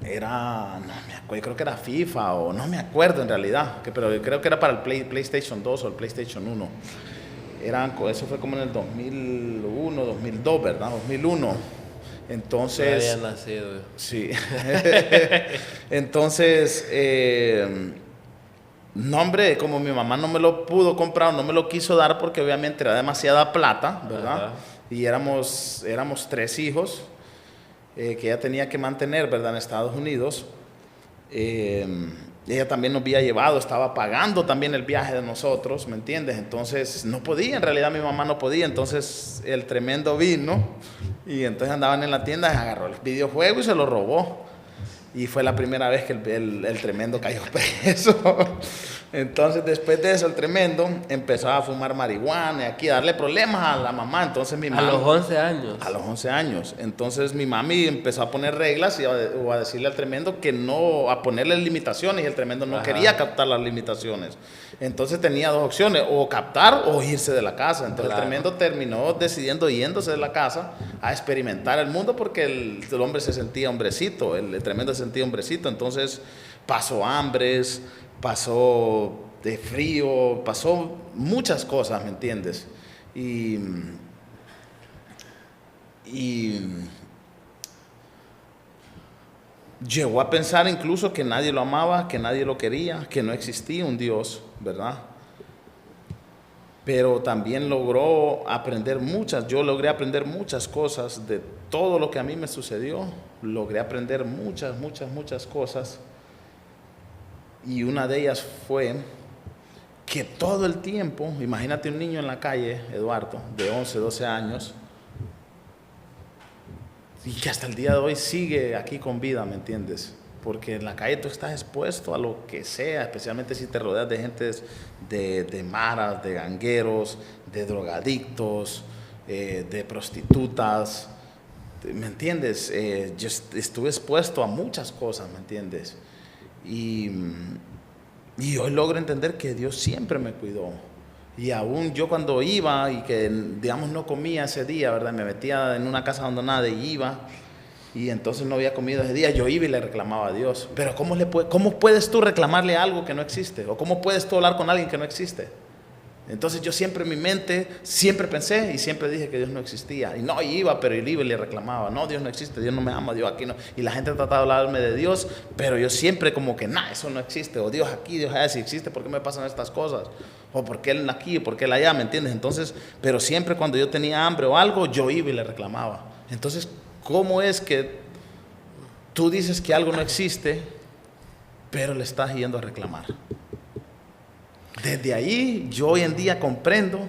Era, no me acuerdo, creo que era FIFA, o no me acuerdo en realidad, pero creo que era para el PlayStation 2 o el PlayStation 1. Eso fue como en el 2001, 2002, ¿verdad? 2001. Entonces... No había nacido. Sí. Entonces... no, hombre, como mi mamá no me lo pudo comprar, no me lo quiso dar porque obviamente era demasiada plata, ¿verdad? Ajá. Y éramos 3 hijos. que ella tenía que mantener, ¿verdad?, en Estados Unidos. Ella también nos había llevado, estaba pagando también el viaje de nosotros, ¿me entiendes? Entonces no podía, en realidad mi mamá no podía, entonces el tremendo vino y entonces andaban en la tienda, agarró el videojuego y se lo robó. Y fue la primera vez que el tremendo cayó preso. Entonces después de eso el tremendo empezó a fumar marihuana y aquí a darle problemas a la mamá. Entonces mi mamá, A los 11 años. a los 11 años. Entonces mi mami empezó a poner reglas y a decirle al tremendo que no, a ponerle limitaciones, y el tremendo no quería captar las limitaciones. Entonces tenía dos opciones, o captar o irse de la casa. Entonces el tremendo terminó decidiendo yéndose de la casa a experimentar el mundo porque el hombre se sentía hombrecito, el tremendo se sentía hombrecito. Entonces pasó hambres, pasó de frío, pasó muchas cosas, ¿me entiendes? Y llegó a pensar incluso que nadie lo amaba, que nadie lo quería, que no existía un Dios, ¿verdad? Pero también logró aprender yo logré aprender muchas cosas de todo lo que a mí me sucedió. Logré aprender muchas cosas. Y una de ellas fue que todo el tiempo, imagínate un niño en la calle, Eduardo, de 11, 12 años, y que hasta el día de hoy sigue aquí con vida, ¿me entiendes? Porque en la calle tú estás expuesto a lo que sea, especialmente si te rodeas de gente de maras, de gangueros, de drogadictos, de prostitutas, ¿me entiendes? Yo estuve expuesto a muchas cosas, ¿me entiendes? Y hoy logro entender que Dios siempre me cuidó. Y aún yo cuando iba y que, digamos, no comía ese día, ¿verdad? Me metía en una casa abandonada y iba, y entonces no había comido ese día, yo iba y le reclamaba a Dios. Pero ¿cómo puedes tú reclamarle algo que no existe? ¿O cómo puedes tú hablar con alguien que no existe? Entonces yo siempre en mi mente, siempre pensé y siempre dije que Dios no existía. Y no, iba, pero iba y le reclamaba, no, Dios no existe, Dios no me ama, Dios aquí no. Y la gente trataba de hablarme de Dios, pero yo siempre como que, eso no existe. O Dios aquí, Dios allá, si existe, ¿por qué me pasan estas cosas? O ¿por qué Él aquí, por qué Él allá? ¿Me entiendes? Entonces, pero siempre cuando yo tenía hambre o algo, yo iba y le reclamaba. Entonces, ¿cómo es que tú dices que algo no existe, pero le estás yendo a reclamar? Desde ahí yo hoy en día comprendo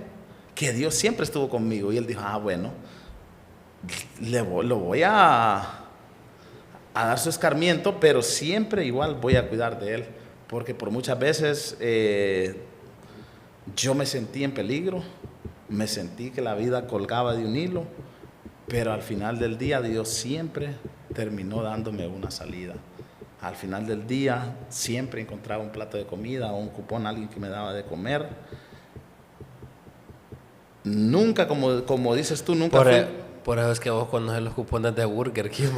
que Dios siempre estuvo conmigo. Y Él dijo, bueno, lo voy a dar su escarmiento, pero siempre igual voy a cuidar de Él. Porque por muchas veces yo me sentí en peligro, me sentí que la vida colgaba de un hilo, pero al final del día Dios siempre terminó dándome una salida. Al final del día siempre encontraba un plato de comida o un cupón, alguien que me daba de comer. Nunca, como dices tú, nunca Por eso es que vos conoces los cupones de Burger King.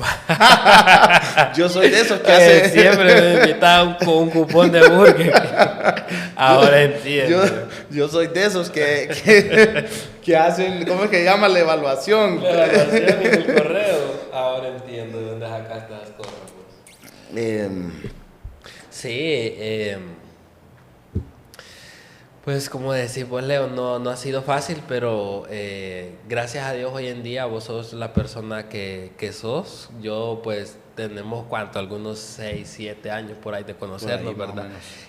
Yo soy de esos que hacen... Siempre me invitaban con un cupón de Burger King. Ahora entiendo. Yo soy de esos que hacen, ¿cómo es que llama? La evaluación. La evaluación en el correo. Ahora entiendo de dónde sacaste las cosas. Sí, pues como decís vos, Leo, no ha sido fácil, pero gracias a Dios hoy en día vos sos la persona que sos. Yo pues tenemos algunos 6, 7 años por ahí de conocernos, ¿verdad?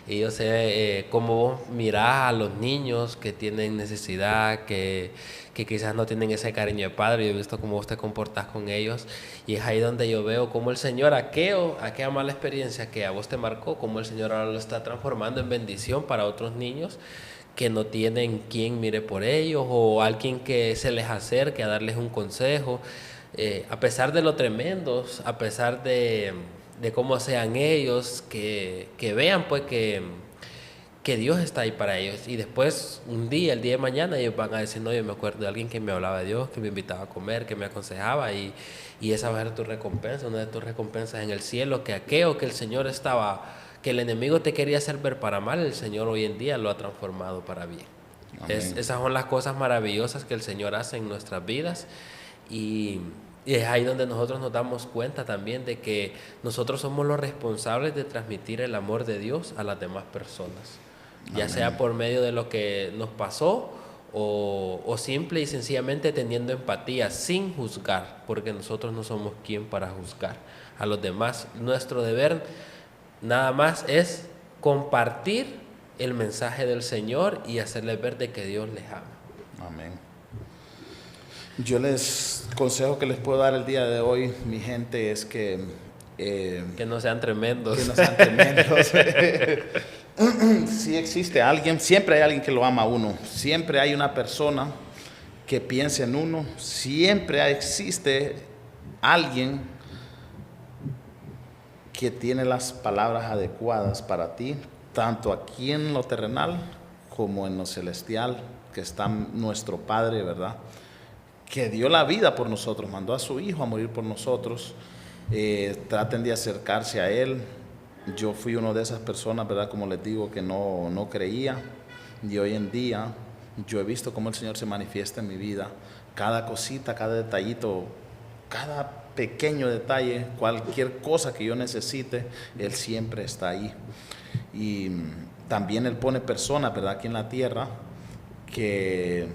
Y yo sé cómo vos mirás a los niños que tienen necesidad, que quizás no tienen ese cariño de padre. Yo he visto cómo vos te comportás con ellos, y es ahí donde yo veo cómo el Señor, aquella mala experiencia que a vos te marcó, cómo el Señor ahora lo está transformando en bendición para otros niños que no tienen quien mire por ellos o alguien que se les acerque a darles un consejo. A pesar de lo tremendos, a pesar de cómo sean ellos, que vean pues que Dios está ahí para ellos. Y después, el día de mañana, ellos van a decir, no, yo me acuerdo de alguien que me hablaba de Dios, que me invitaba a comer, que me aconsejaba, y esa va a ser tu recompensa, una de tus recompensas en el cielo, que aquello que el Señor que el enemigo te quería hacer ver para mal, el Señor hoy en día lo ha transformado para bien. Esas son las cosas maravillosas que el Señor hace en nuestras vidas, y es ahí donde nosotros nos damos cuenta también de que nosotros somos los responsables de transmitir el amor de Dios a las demás personas. Ya sea por medio de lo que nos pasó o simple y sencillamente teniendo empatía sin juzgar, porque nosotros no somos quien para juzgar a los demás. Nuestro deber nada más es compartir el mensaje del Señor y hacerles ver de que Dios les ama. Amén. Yo les consejo que les puedo dar el día de hoy, mi gente, es que no sean tremendos. Que no sean tremendos. Sí existe alguien, siempre hay alguien que lo ama a uno, siempre hay una persona que piensa en uno, siempre existe alguien que tiene las palabras adecuadas para ti, tanto aquí en lo terrenal como en lo celestial, que está nuestro Padre, ¿verdad? Que dio la vida por nosotros, mandó a su Hijo a morir por nosotros. Traten de acercarse a Él. Yo fui una de esas personas, ¿verdad? Como les digo, que no creía. Y hoy en día yo he visto cómo el Señor se manifiesta en mi vida. Cada cosita, cada detallito, cada pequeño detalle, cualquier cosa que yo necesite, Él siempre está ahí. Y también Él pone personas, ¿verdad? Aquí en la tierra que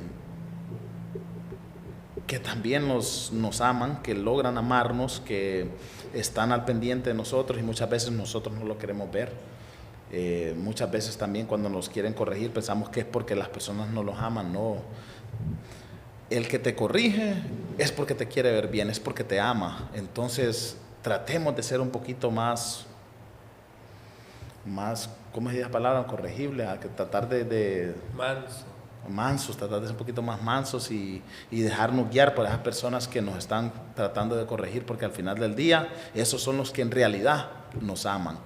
también nos aman, que logran amarnos, que están al pendiente de nosotros y muchas veces nosotros no lo queremos ver. Muchas veces también cuando nos quieren corregir pensamos que es porque las personas no los aman. No, el que te corrige es porque te quiere ver bien, es porque te ama. Entonces tratemos de ser un poquito más, ¿cómo es esa palabra? Corregible, a que tratar de mansos, tratar de ser un poquito más mansos y dejarnos guiar por esas personas que nos están tratando de corregir, porque al final del día esos son los que en realidad nos aman.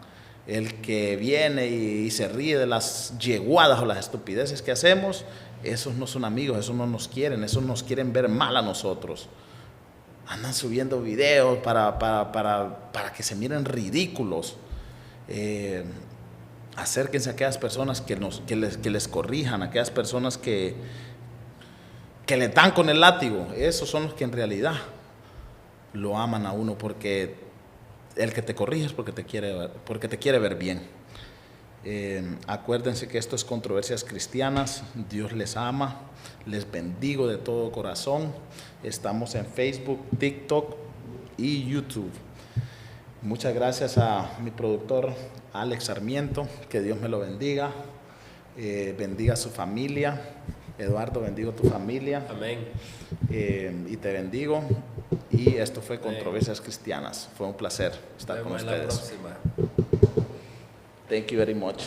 El que viene y se ríe de las yeguadas o las estupideces que hacemos, esos no son amigos, esos no nos quieren, esos nos quieren ver mal a nosotros. Andan subiendo videos para que se miren ridículos. Acérquense a aquellas personas que les corrijan, a aquellas personas que le dan con el látigo. Esos son los que en realidad lo aman a uno, porque el que te corrige es porque te quiere ver bien. Acuérdense que esto es Controversias Cristianas. Dios les ama, les bendigo de todo corazón. Estamos en Facebook, TikTok y YouTube. Muchas gracias a mi productor Alex Sarmiento, que Dios me lo bendiga, bendiga a su familia. Eduardo, bendigo tu familia. Amén. Y te bendigo. Y esto fue Controversias Cristianas. Fue un placer estar con ustedes. Nos vemos en la próxima. Thank you very much.